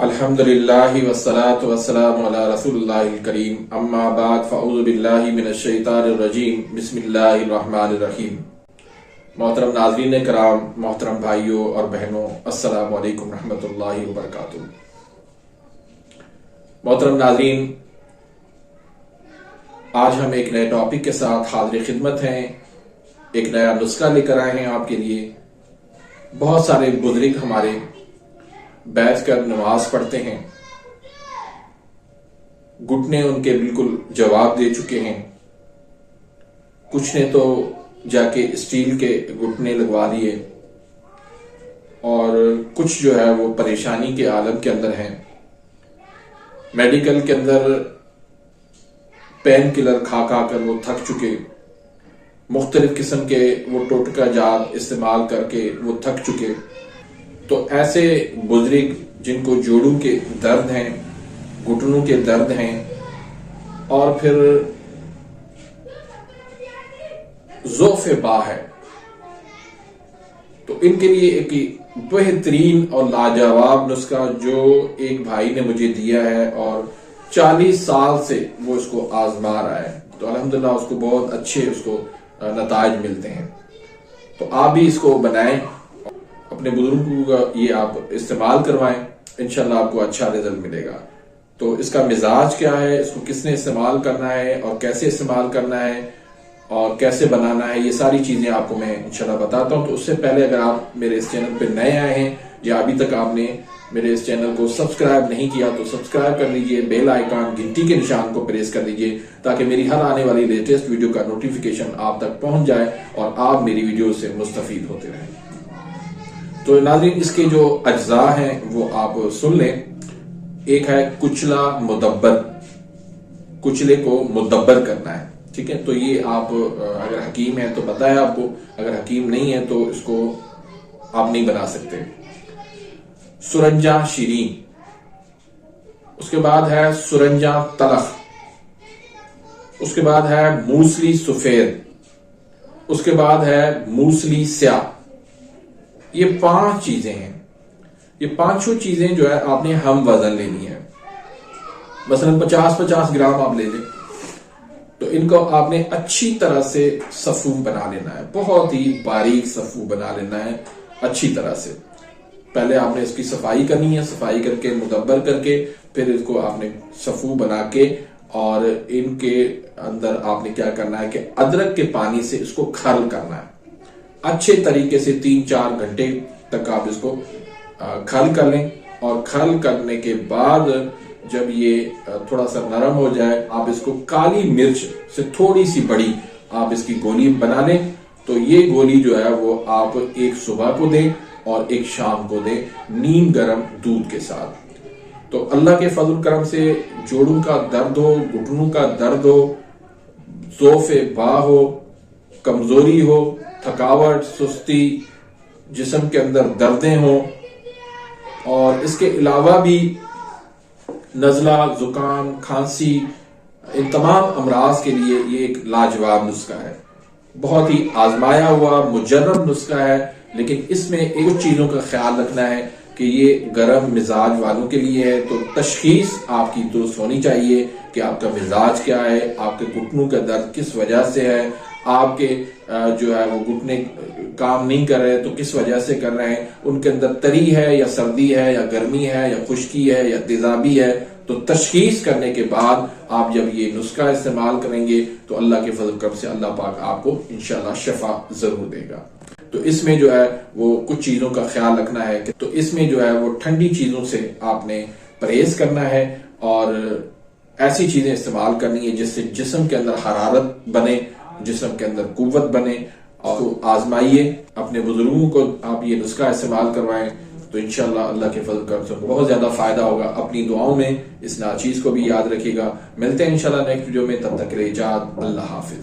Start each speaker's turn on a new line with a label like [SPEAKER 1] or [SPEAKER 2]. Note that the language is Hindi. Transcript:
[SPEAKER 1] अल्हम्दुलिल्लाहि वस्सलातु वस्सलामु अला रसूलिल्लाहिल करीम अम्मा बाद फ़अऊज़ु बिल्लाहि मिनश शैतानिर रजीम बिस्मिल्लाहिर रहमानिर रहीम। मोहतरम नाज़रीन कराम, मोहतरम भाइयों और बहनों, अस्सलामु अलैकुम रहमतुल्लाहि व बरकातुहू। मोहतरम नाज़रीन, आज हम एक नए टॉपिक के साथ हाज़िर खिदमत हैं। एक नया नुस्खा लेकर आए हैं आपके लिए। बहुत सारे बुजुर्ग हमारे बैठकर नमाज पढ़ते हैं, घुटने उनके बिल्कुल जवाब दे चुके हैं। कुछ ने तो जाके स्टील के घुटने लगवा दिए और कुछ जो है वो परेशानी के आलम के अंदर हैं। मेडिकल के अंदर पेन किलर खा खा कर वो थक चुके, मुख्तलिफ किस्म के वो टोटका जात इस्तेमाल करके वो थक चुके। तो ऐसे बुजुर्ग जिनको जोड़ों के दर्द हैं, घुटनों के दर्द हैं और फिर ज़ौफ़े बा है, तो इनके लिए एक बेहतरीन और लाजवाब नुस्खा जो एक भाई ने मुझे दिया है और 40 साल से वो इसको आजमा रहा है, तो अल्हम्दुलिल्लाह उसको बहुत अच्छे उसको नताइज मिलते हैं। तो आप भी इसको बनाएं, अपने बुजुर्गों का ये आप इस्तेमाल करवाएं, इंशाल्लाह आपको अच्छा रिजल्ट मिलेगा। तो इसका मिजाज क्या है, इसको किसने इस्तेमाल करना है और कैसे इस्तेमाल करना है और कैसे बनाना है, ये सारी चीजें आपको मैं इंशाल्लाह बताता हूं। तो उससे पहले अगर आप मेरे इस चैनल पे नए आए हैं या अभी तक आपने मेरे इस चैनल को सब्सक्राइब नहीं किया तो सब्सक्राइब कर लीजिए, बेल आइकन घंटी के निशान को प्रेस कर दीजिए ताकि मेरी हर आने वाली लेटेस्ट वीडियो का नोटिफिकेशन आप तक पहुंच जाए और आप मेरी वीडियो से मुस्तफीद होते रहें। तो नाज़रीन, इसके जो अज्जा हैं वो आप सुन लें। एक है कुचला मुदब्बर, कुचले को मुदब्बर करना है, ठीक है। तो ये आप अगर हकीम है तो पता है आपको, अगर हकीम नहीं है तो इसको आप नहीं बना सकते। सुरंजा शीरीन, उसके बाद है सुरंजा तलख, उसके बाद है मूसली सफेद, उसके बाद है मूसली स्याह। ये 5 चीजें हैं। ये 5 चीजें जो है आपने हम वजन लेनी है। मसलन 50-50 ग्राम आप ले लें, तो इनको आपने अच्छी तरह से सफू बना लेना है, बहुत ही बारीक सफू बना लेना है अच्छी तरह से। पहले आपने इसकी सफाई करनी है, सफाई करके मुदब्बर करके फिर इसको आपने सफू बना के और इनके अंदर आपने क्या करना है कि अदरक के पानी से इसको खल करना है अच्छे तरीके से। 3-4 घंटे तक आप इसको खल कर लें और खल करने के बाद जब ये थोड़ा सा नरम हो जाए, आप इसको काली मिर्च से थोड़ी सी बड़ी आप इसकी गोली बना लें। तो ये गोली जो है वो आप एक सुबह को दें और एक शाम को दें, नीम गरम दूध के साथ। तो अल्लाह के फजल करम से जोड़ों का दर्द हो, घुटनों का दर्द हो, ज़ौफ़े बा हो, कमजोरी हो, थकावट, सुस्ती, जिस्म के अंदर दर्दें हो और इसके अलावा भी नज़ला, जुकाम, खांसी, इन तमाम अमराज के लिए ये एक लाजवाब नुस्खा है। बहुत ही आजमाया हुआ मुजर्रब नुस्खा है, लेकिन इसमें एक चीजों का ख्याल रखना है कि ये गर्म मिजाज वालों के लिए है। तो तशखीस आपकी दुरुस्त होनी चाहिए कि आपका मिजाज क्या है, आपके घुटनों का दर्द किस वजह से है, आपके जो है वो घुटने काम नहीं कर रहे तो किस वजह से कर रहे हैं, उनके अंदर तरी है या सर्दी है या गर्मी है या खुश्की है या तेजाबी है। तो तशखीस करने के बाद आप जब ये नुस्खा इस्तेमाल करेंगे तो अल्लाह के फजल करम से अल्लाह पाक आपको इंशाल्लाह शफा जरूर देगा। तो इसमें जो है वो कुछ चीजों का ख्याल रखना है कि तो इसमें जो है वो ठंडी चीजों से आपने परहेज करना है और ऐसी चीजें इस्तेमाल करनी है जिससे जिस्म के अंदर हरारत बने, जिस्म के अंदर कुव्वत बने। और तो आजमाइए, अपने बुजुर्गों को आप ये नुस्खा इस्तेमाल करवाएं तो इंशाल्लाह अल्लाह के फजल करम से बहुत ज्यादा फायदा होगा। अपनी दुआओं में इस नाचीज को भी याद रखिएगा। मिलते हैं इंशाल्लाह नेक्स्ट वीडियो में, तब तक के लिए इजाज़त, अल्लाह हाफिज।